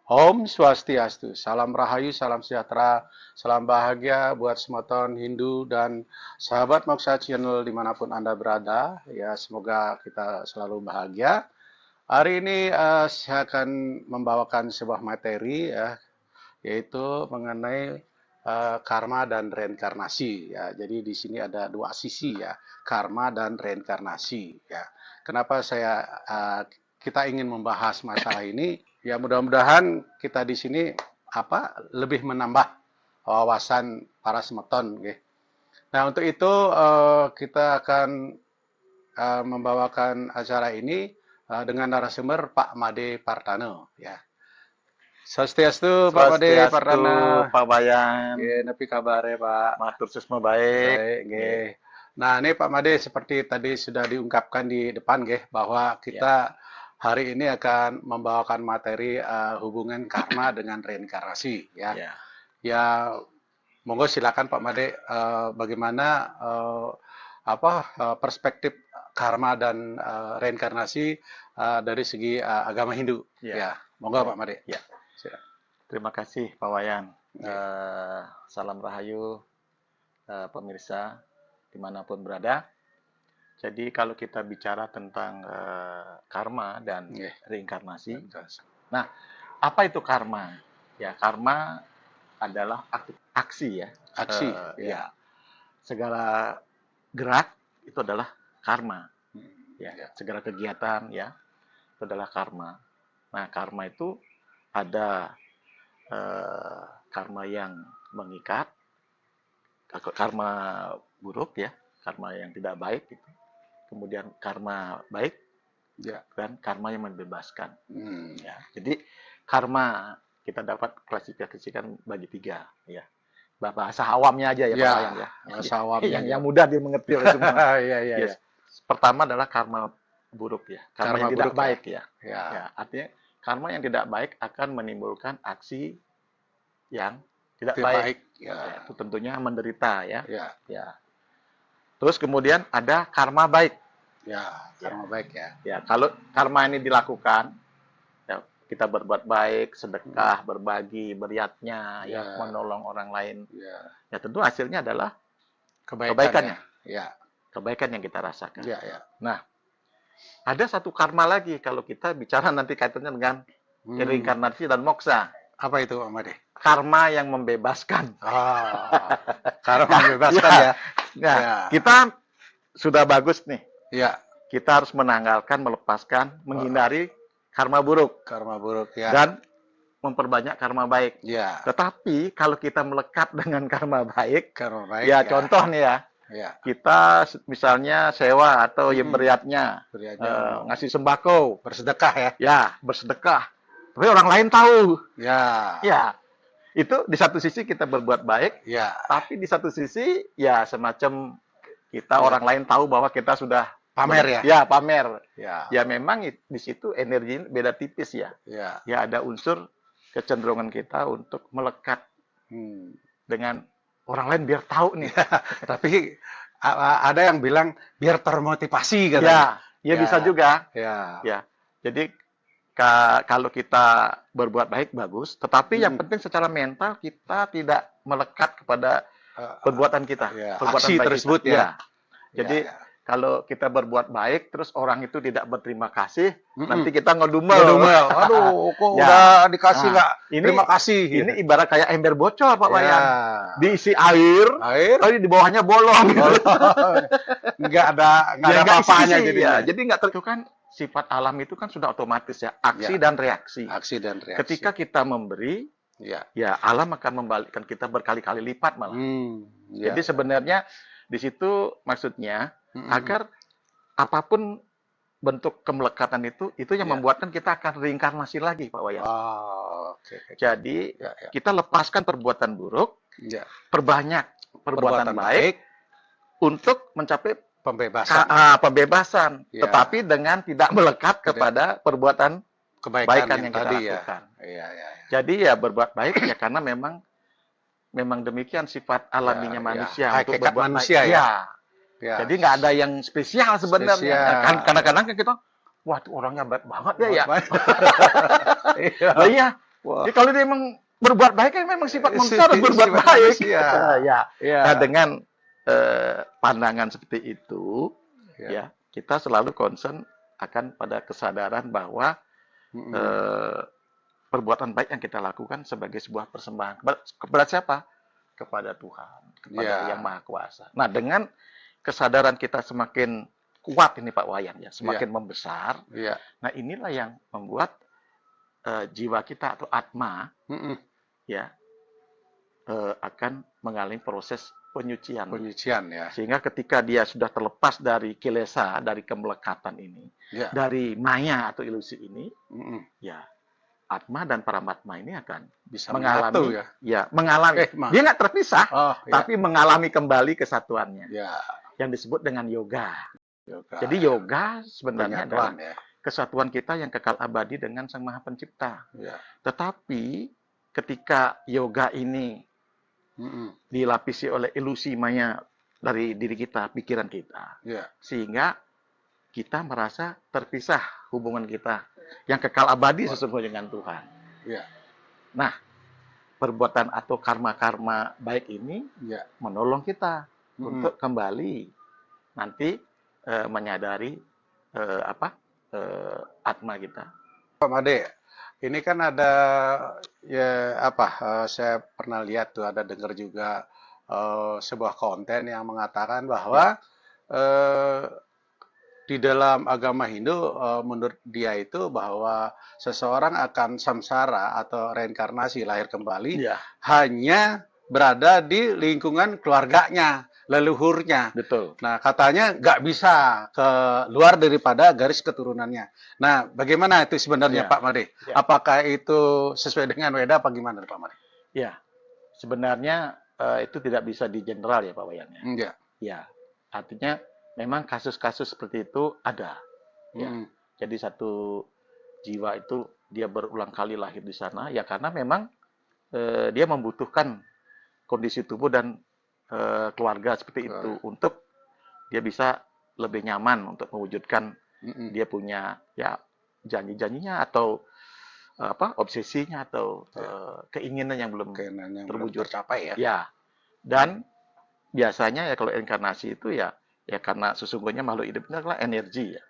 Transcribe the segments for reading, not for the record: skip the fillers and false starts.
Om Swastiastu, salam rahayu, salam sejahtera, salam bahagia buat semeton Hindu dan sahabat Moksa Channel dimanapun Anda berada. Ya, semoga kita selalu bahagia. Hari ini saya akan membawakan sebuah materi ya, yaitu mengenai karma dan reinkarnasi. Ya, jadi di sini ada dua sisi ya, karma dan reinkarnasi. Ya, kenapa kita ingin membahas masalah ini? Ya mudah-mudahan kita di sini lebih menambah wawasan para semeton. Okay. Nah untuk itu kita akan membawakan acara ini dengan narasumber Pak Made Partano. Ya. Swastiastu Pak Made Swastiastu Partana. Pak Bayan, Nggih, nepi kabare Pak. matur susma baik. Baik, Nggih, nggih. Nah, ini Pak Made seperti tadi sudah diungkapkan di depan nggih bahwa ya, kita hari ini akan membawakan materi hubungan karma dengan reinkarnasi ya. ya. Ya, monggo silakan Pak Made bagaimana perspektif karma dan reinkarnasi dari segi agama Hindu. Ya. Ya, monggo Baik. Pak Made. Ya. Silakan. Terima kasih Pak Wayan. Nggih. Salam rahayu pemirsa dimanapun berada. Jadi kalau kita bicara tentang karma dan Nggih. reinkarnasi, nah apa itu karma? Ya, karma adalah aksi ya. Aksi, Ya, segala gerak itu adalah karma. Ya, Ya. segala kegiatan ya itu adalah karma. Nah, karma itu ada karma yang mengikat, karma buruk ya, karma yang tidak baik gitu. Kemudian karma baik Ya. dan karma yang membebaskan. Hmm. Ya, jadi karma kita dapat klasifikasikan bagi tiga ya. Bahasa awamnya aja ya, Ya, Pak Wayan ya. bahasa awamnya yang aja. mudah dimengerti oleh semua. Iya, iya, Yes. iya. Pertama adalah karma buruk ya, karma yang tidak Buruk baik ya. ya. Ya, artinya karma yang tidak baik akan menimbulkan aksi yang tidak Tidak baik. baik. Ya, Ya. itu tentunya menderita ya. Ya. Ya. Terus kemudian ada karma baik. Ya, karma baik ya. Ya, kalau karma ini dilakukan, ya, kita berbuat baik, sedekah, berbagi, beriatnya, ya, Ya. menolong orang lain. Ya. Ya, tentu hasilnya adalah Kebaikannya. kebaikannya. Ya. Kebaikan yang kita rasakan. Ya, ya. Nah, ada satu karma lagi kalau kita bicara nanti kaitannya dengan reinkarnasi dan moksa. Apa itu, Pak Made? Karma yang membebaskan. Karma membebaskan ya. Nah, Ya. kita sudah bagus nih. Ya, Kita harus menanggalkan, melepaskan, menghindari karma buruk karma buruk ya. dan memperbanyak karma baik. Ya, Tetapi kalau kita melekat dengan karma baik, karma baik ya contoh nih ya, Ya. kita misalnya sewa atau ya beriatnya, Beri aja ngasih sembako, bersedekah ya. ya bersedekah. Tapi orang lain tahu, Ya. ya itu di satu sisi kita berbuat baik, Ya. tapi di satu sisi ya semacam kita Ya. orang lain tahu bahwa kita sudah Pamer ya. Ya pamer. Ya. Ya memang di situ energi beda tipis ya. Ya. Ya ada unsur kecenderungan kita untuk melekat dengan orang lain biar tahu nih. Tapi ada yang bilang biar termotivasi Ya, katanya. ya bisa juga. Ya. Ya. Jadi kalau kita berbuat baik bagus, tetapi yang penting secara mental kita tidak melekat kepada perbuatan kita, Ya, perbuatan aksi baik tersebut kita. ya. Jadi Ya. kalau kita berbuat baik, terus orang itu tidak berterima kasih, nanti kita ngedumel. Ngedumel. Aduh, kok Ya. udah dikasih Nah, nggak ini- terima kasih. Ini ibarat kayak ember bocor, Pak Ya. Wayan. Diisi air, Air. tapi di bawahnya bolong. Nggak ada Ya, nggak apa-apanya isi-isi, jadinya. ya. Jadi nggak itu kan sifat alam itu kan sudah otomatis ya, aksi Ya. dan reaksi. Aksi dan reaksi. Ketika kita memberi, Ya. ya alam akan membalikkan kita berkali-kali lipat malah. Ya. Jadi sebenarnya di situ maksudnya agar apapun bentuk kemelekatan itu yang Ya. membuatkan kita akan reinkarnasi lagi, Pak Wayan. Oke. Jadi Ya, ya. kita lepaskan perbuatan buruk, Ya. perbanyak perbuatan baik untuk mencapai pembebasan pembebasan, Ya. tetapi dengan tidak melekat kepada perbuatan kebaikan yang kita tadi lakukan. ya. Iya, iya. Jadi ya berbuat baik ya karena memang demikian sifat alaminya Ya, manusia ya. untuk Hakikat berbuat manusia baik. ya. Ya. Jadi nggak ada yang spesial sebenarnya. Spesial. Kan kadang-kadang kan kita, wah tuh orangnya baik banget ya. Baik. Lah iya, Wah. Jadi kalau dia memang berbuat baik kan memang sifat manusia harus berbuat Sifat baik. manusia. Ya. Ya. Nah, dengan pandangan seperti itu, ya, kita selalu concern akan pada kesadaran bahwa perbuatan baik yang kita lakukan sebagai sebuah persembahan kepada siapa? Kepada Tuhan, kepada Yang Maha Kuasa. Nah, dengan kesadaran kita semakin kuat ini Pak Wayan ya, semakin membesar. Nah, inilah yang membuat jiwa kita atau atma ya akan mengalami proses penyucian. Penyucian ya. Sehingga ketika dia sudah terlepas dari kilesa, dari kemelekatan ini, dari maya atau ilusi ini, ya atma dan paramatma ini akan bisa mengalami, ya. Mengalami. Dia nggak terpisah, tapi mengalami kembali kesatuannya. Yang disebut dengan yoga. Jadi yoga sebenarnya adalah kesatuan kita yang kekal abadi dengan Sang Maha Pencipta. Tetapi ketika yoga ini dilapisi oleh ilusi maya dari diri kita, pikiran kita, sehingga kita merasa terpisah hubungan kita yang kekal abadi sesungguhnya dengan Tuhan. Nah, perbuatan atau karma-karma baik ini menolong kita untuk kembali nanti menyadari atma kita. Pak Made, ini kan ada saya pernah lihat tuh, ada dengar juga sebuah konten yang mengatakan bahwa di dalam agama Hindu menurut dia itu bahwa seseorang akan samsara atau reinkarnasi lahir kembali hanya berada di lingkungan keluarganya, leluhurnya. Betul. Nah, katanya nggak bisa keluar daripada garis keturunannya. Nah, bagaimana itu sebenarnya Pak Made? Apakah itu sesuai dengan Weda apa gimana Pak Made? Ya, sebenarnya itu tidak bisa di general ya Pak Wayan. Ya, artinya memang kasus-kasus seperti itu ada. Jadi satu jiwa itu dia berulang kali lahir di sana ya karena memang dia membutuhkan kondisi tubuh dan keluarga seperti itu untuk dia bisa lebih nyaman untuk mewujudkan dia punya ya janji-janjinya atau obsesinya atau keinginan yang belum terwujud tercapai ya. Ya. Dan biasanya ya kalau inkarnasi itu ya karena sesungguhnya makhluk hidup itu adalah energi ya.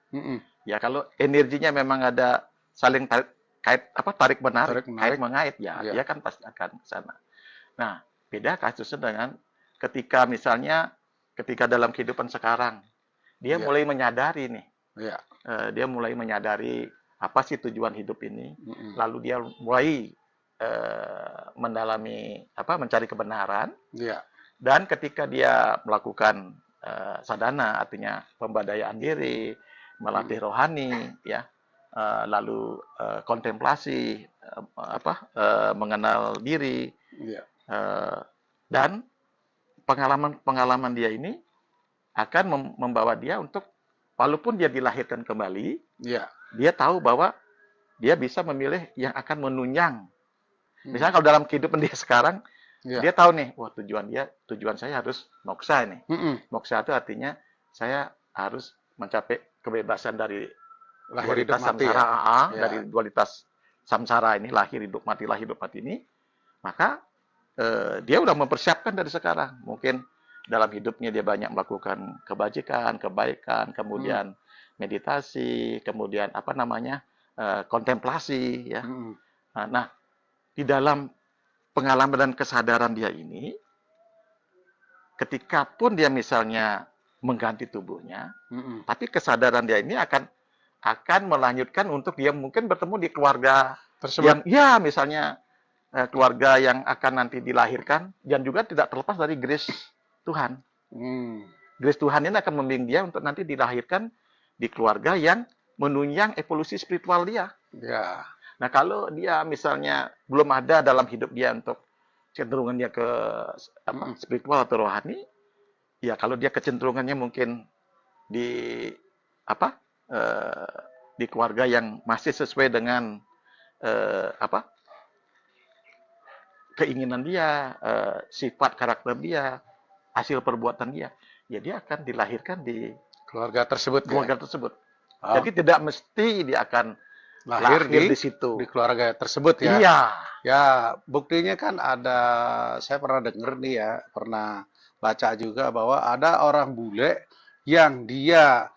Ya kalau energinya memang ada saling tarik menarik, kait mengait ya, dia kan pasti akan ke sana. Nah, beda kasusnya dengan ketika misalnya dalam kehidupan sekarang dia mulai menyadari nih. Dia mulai menyadari apa sih tujuan hidup ini. Lalu dia mulai mendalami mencari kebenaran. Dan ketika dia melakukan sadhana, artinya pemberdayaan diri, melatih rohani, ya, lalu kontemplasi, mengenal diri, dan pengalaman dia ini akan membawa dia untuk, walaupun dia dilahirkan kembali, dia tahu bahwa dia bisa memilih yang akan menunjang. Misalnya kalau dalam kehidupan dia sekarang, dia tahu nih, wah tujuan saya harus moksa nih. Moksa itu artinya saya harus mencapai kebebasan dari dualitas samsara, dari dualitas samsara ini, lahir hidup mati ini. Maka dia udah mempersiapkan dari sekarang. Mungkin dalam hidupnya dia banyak melakukan kebajikan, kebaikan, kemudian meditasi, kemudian kontemplasi, ya. Nah, di dalam pengalaman dan kesadaran dia ini, ketika pun dia misalnya mengganti tubuhnya, tapi kesadaran dia ini akan melanjutkan untuk dia mungkin bertemu di keluarga tersebut. Ya, misalnya keluarga yang akan nanti dilahirkan, dan juga tidak terlepas dari grace Tuhan. Grace Tuhan ini akan membimbing dia untuk nanti dilahirkan di keluarga yang menunjang evolusi spiritual dia. Nah, kalau dia misalnya belum ada dalam hidup dia untuk cenderungan dia ke spiritual atau rohani, ya kalau dia kecenderungannya mungkin di di keluarga yang masih sesuai dengan keinginan dia, sifat karakter dia, hasil perbuatan dia, ya dia akan dilahirkan di keluarga tersebut. Jadi tidak mesti dia akan lahir di situ. Di keluarga tersebut ya. Iya. Ya, buktinya kan ada, saya pernah dengar nih ya, pernah baca juga bahwa ada orang bule yang dia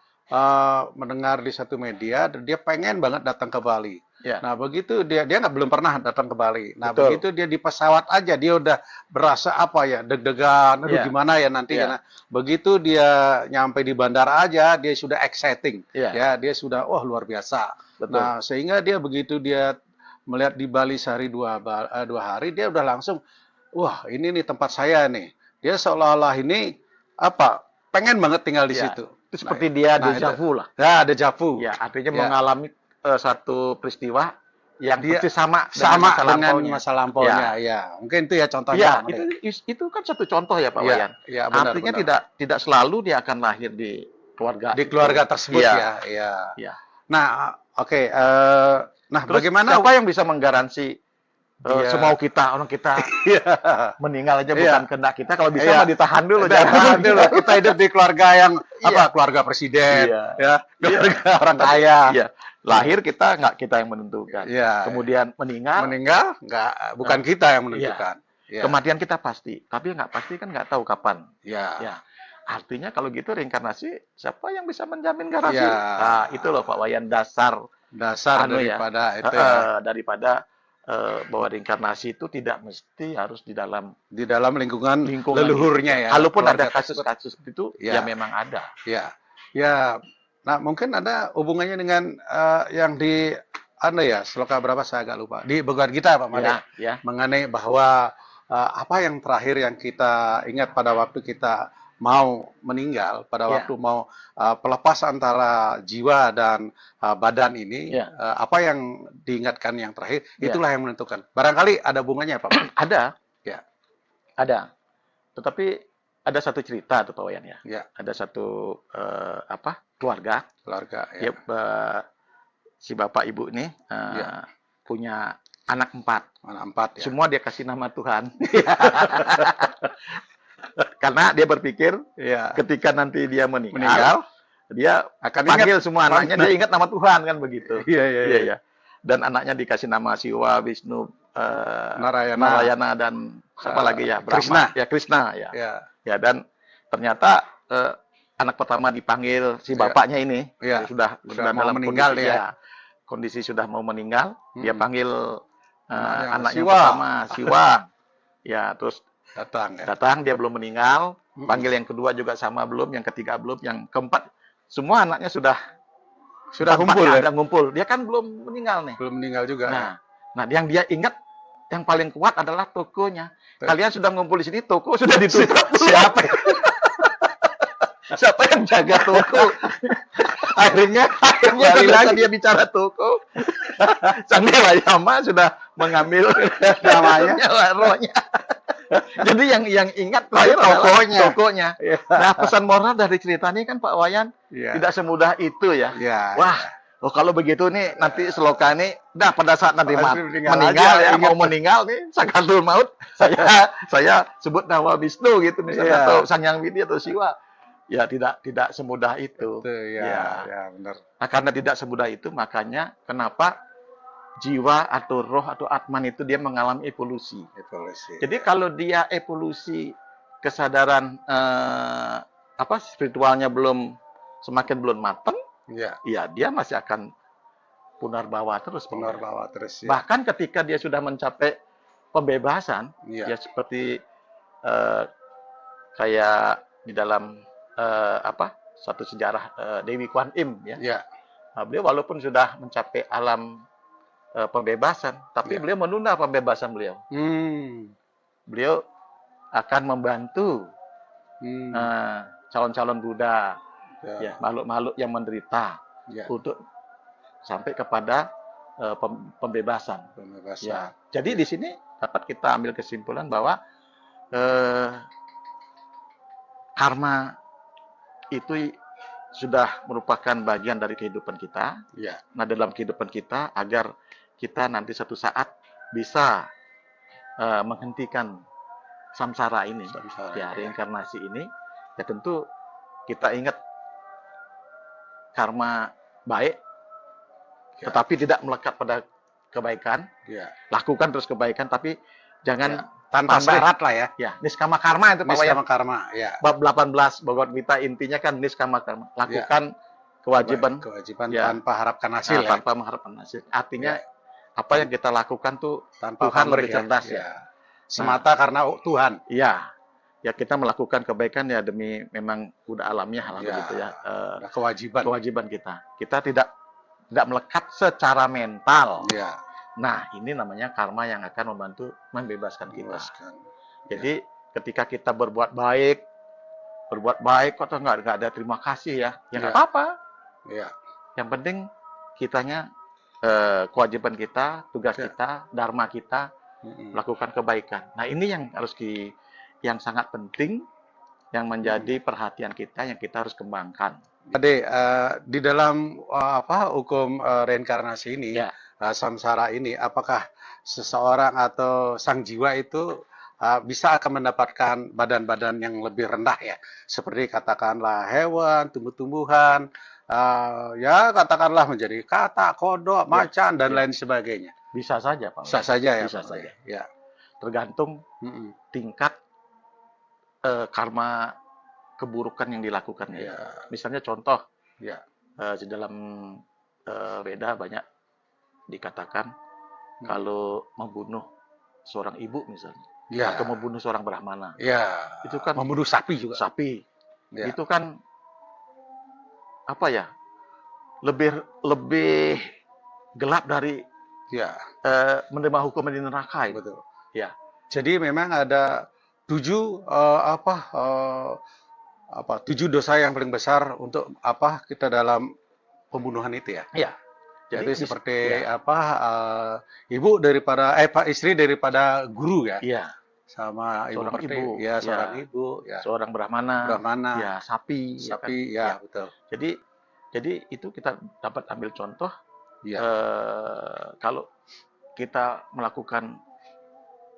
mendengar di satu media dan dia pengen banget datang ke Bali. Ya. Nah, begitu dia belum pernah datang ke Bali. Nah, Betul. begitu dia di pesawat aja dia udah berasa apa ya, deg-degan, aduh Ya. gimana ya nanti karena begitu dia nyampe di bandara aja dia sudah exciting. Ya, dia sudah wah luar biasa. Betul. Nah, sehingga dia begitu dia melihat di Bali sehari 2 hari, dia udah langsung, wah ini nih tempat saya nih. Dia seolah-olah ini apa pengen banget tinggal di situ. Itu seperti dia deja vu lah. Ya, deja vu. Ya, artinya mengalami satu peristiwa yang dia persis sama dengan masa lampaunya. Ya, mungkin itu ya contohnya. Ya, itu kan satu contoh ya Pak Wayan. Ya, benar, artinya benar. tidak selalu dia akan lahir di keluarga tersebut ya. Nah, oke. Nah, terus bagaimana? Siapa yang bisa menggaransi semau kita, orang kita meninggal aja bukan kehendak kita, kalau bisa mah ditahan dulu. Jangan dulu. Kita hidup di keluarga yang keluarga presiden, keluarga orang kaya. Lahir kita nggak kita yang menentukan. Kemudian meninggal nggak, bukan kita yang menentukan. Kematian kita pasti, tapi nggak pasti kan nggak tahu kapan. Artinya kalau gitu reinkarnasi, siapa yang bisa menjamin garansi? Nah, itu loh Pak Wayan dasar daripada itu daripada bahwa reinkarnasi itu tidak mesti harus di dalam lingkungan leluhurnya ya. Kalaupun ada kasus-kasus itu ya memang ada. Ya. Nah, mungkin ada hubungannya dengan yang di sloka berapa saya agak lupa. Di Bhagavad Gita Pak Made. Mengenai bahwa apa yang terakhir yang kita ingat pada waktu kita mau meninggal, pada waktu mau pelepas antara jiwa dan badan ini, apa yang diingatkan yang terakhir, itulah yang menentukan. Barangkali ada hubungannya Pak? Ada. Ada. Tetapi ada satu cerita tuh Pak Wayan ya. Ada satu keluarga. Si bapak ibu ini punya anak 4. Semua dia kasih nama Tuhan. Karena dia berpikir ketika nanti dia meninggal dia akan panggil semua anaknya, dia ingat nama Tuhan kan begitu. Iya. Dan anaknya dikasih nama Siwa, Wisnu, Narayana dan apa lagi ya, Brahma, Krishna ya. Dan ternyata anak pertama dipanggil si bapaknya ini sudah dalam meninggal kondisi sudah mau meninggal, dia panggil anaknya pertama Siwa. Ya, terus datang dia belum meninggal, panggil yang kedua juga sama belum, yang ketiga belum, yang keempat semua anaknya sudah ngumpul. Dia kan belum meninggal nih. Belum meninggal juga. Nah, yang dia ingat yang paling kuat adalah tokonya. Kalian sudah ngumpul di sini, toko sudah ditutup. Siapa yang jaga toko? akhirnya lagi dia bicara toko. Sang Dewa Yama sudah mengambil namanya, rohnya. Jadi yang ingat tokonya. Nah, pesan moral dari cerita ini kan Pak Wayan tidak semudah itu ya. Wah, kalau begitu nih nanti seloka ini, pada saat nanti mau meninggal nih, sakaratul maut, saya sebut nama Wisnu gitu misalnya, atau Sang Hyang Widi atau Siwa. Ya tidak semudah itu. Benar. Nah, karena tidak semudah itu, makanya kenapa jiwa atau roh atau atman itu dia mengalami evolusi. Jadi kalau dia evolusi kesadaran spiritualnya semakin belum matang, ya dia masih akan punarbawa terus. Bahkan ketika dia sudah mencapai pembebasan, ya seperti kayak di dalam satu sejarah Dewi Kwan Im ya. Nah, beliau walaupun sudah mencapai alam pembebasan, tapi beliau menunda pembebasan beliau. Beliau akan membantu calon-calon Buddha, makhluk-makhluk yang menderita untuk sampai kepada pembebasan. Jadi di sini dapat kita ambil kesimpulan bahwa karma itu sudah merupakan bagian dari kehidupan kita. Nah, dalam kehidupan kita, agar kita nanti satu saat bisa menghentikan samsara ini, reinkarnasi ini, ya tentu kita ingat karma baik, tetapi tidak melekat pada kebaikan. Lakukan terus kebaikan, tapi jangan tanpa syarat lah ya. Ya, niskama karma itu Pak Wayan. Niskama karma, ya. Bab 18 Bhagavad Gita intinya kan niskama karma. Lakukan kewajiban tanpa harapkan hasil. Tanpa mengharapkan hasil. Artinya apa yang kita lakukan tuh tanpa Tuhan lebih cerdas semata karena Tuhan. Iya. Ya kita melakukan kebaikan ya demi memang udah alamiah lah begitu ya. Kewajiban kita. Kita tidak melekat secara mental. Nah, ini namanya karma yang akan membantu membebaskan kita. Jadi ketika kita berbuat baik kok nggak ada terima kasih ya nggak apa-apa. Yang penting kitanya kewajiban kita, tugas kita, dharma kita melakukan kebaikan. Nah, ini yang harus yang sangat penting, yang menjadi perhatian kita, yang kita harus kembangkan. Ade, di dalam hukum reinkarnasi ini, samsara ini, apakah seseorang atau sang jiwa itu bisa akan mendapatkan badan-badan yang lebih rendah ya, seperti katakanlah hewan, tumbuh-tumbuhan, ya katakanlah menjadi katak, kodok, macan dan lain sebagainya. Bisa saja, Pak. Bisa saja ya. Bisa saja. Ya. Tergantung tingkat karma keburukan yang dilakukan ya. Misalnya contoh, di dalam Veda banyak dikatakan kalau membunuh seorang ibu misalnya, atau membunuh seorang brahmana, itu kan membunuh sapi juga. Sapi, itu kan apa ya? Lebih gelap dari menerima hukuman di neraka. Betul. Ya. Jadi memang ada 7 dosa yang paling besar untuk kita dalam pembunuhan itu ya. Iya. Jadi seperti ibu daripada istri daripada guru ya. Iya. Sama seorang ibu. Ya, seorang ibu, ya. Seorang brahmana. Ya, sapi, ya, betul. Jadi itu kita dapat ambil contoh. Kalau kita melakukan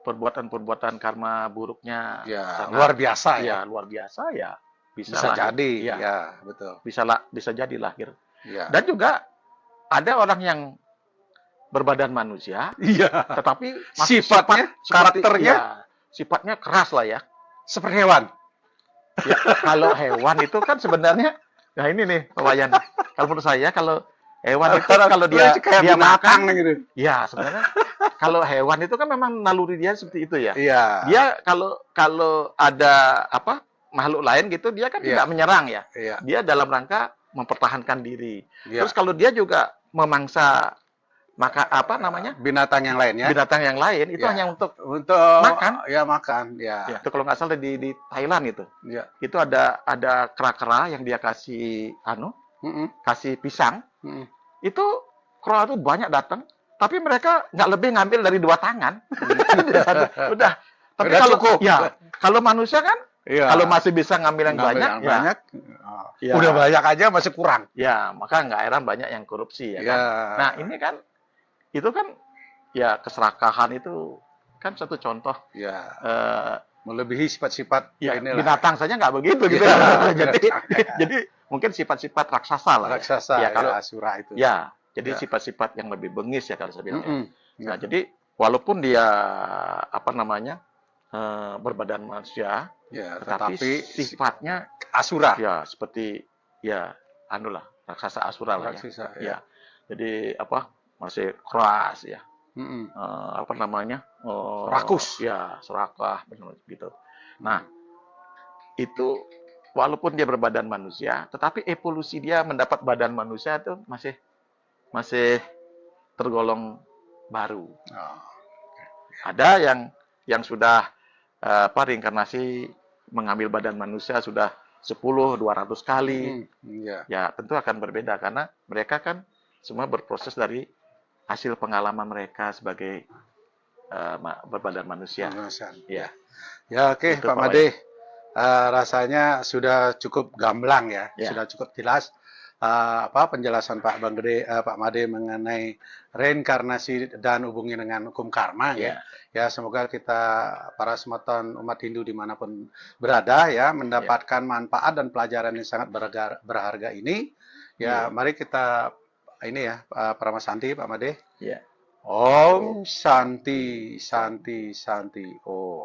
perbuatan-perbuatan karma buruknya sangat luar biasa ya. Luar biasa ya. Bisa jadi, betul. Bisa jadi lahir. Dan juga ada orang yang berbadan manusia, tetapi sifatnya keras lah ya. Seperti hewan. Ya, kalau hewan itu kan sebenarnya, nah ini nih Pak Wayan. Kalau menurut saya kalau hewan itu kalau dia makan gitu. Ya, sebenarnya kalau hewan itu kan memang naluri dia seperti itu ya. Dia kalau ada makhluk lain gitu dia kan tidak menyerang ya. Dia dalam rangka mempertahankan diri. Terus kalau dia juga memangsa binatang yang lain ya. Binatang yang lain itu hanya untuk makan. Makan. Itu kalau nggak salah di Thailand itu. Itu ada kera-kera yang dia kasih kasih pisang. Itu kera itu banyak datang, tapi mereka nggak lebih ngambil dari 2 tangan. Udah. Tapi kalau manusia kan kalau masih bisa ngambil yang banyak, udah banyak aja masih kurang. Ya, maka nggak heran banyak yang korupsi ya kan. Nah, ini kan itu kan ya keserakahan itu kan satu contoh. Melebihi sifat-sifat binatang saja nggak begitu gitu. Jadi mungkin sifat-sifat raksasa lah. Raksasa ya, kalau asura itu. Ya, jadi sifat-sifat yang lebih bengis ya kalau saya bilang. Nah, jadi walaupun dia berbadan manusia, tetapi sifatnya asura. Ya, seperti raksasa asura lah ya. Jadi masih keras ya. Rakus. Ya, serakah gitu. Nah, itu walaupun dia berbadan manusia, tetapi evolusi dia mendapat badan manusia itu masih tergolong baru. Ada yang sudah reinkarnasi mengambil badan manusia sudah 10-200 kali. Ya, tentu akan berbeda karena mereka kan semua berproses dari hasil pengalaman mereka sebagai berbadan manusia. Ya, oke, Pak Made. Rasanya sudah cukup gamblang ya, sudah cukup jelas penjelasan Pak Made mengenai reinkarnasi dan hubungi dengan hukum karma ya. Semoga kita para semeton umat Hindu dimanapun berada ya mendapatkan manfaat dan pelajaran yang sangat berharga ini. Mari kita ini ya, Para Mas Santi, Pak Made. Ya. Om Santi, Santi, Santi. Oh.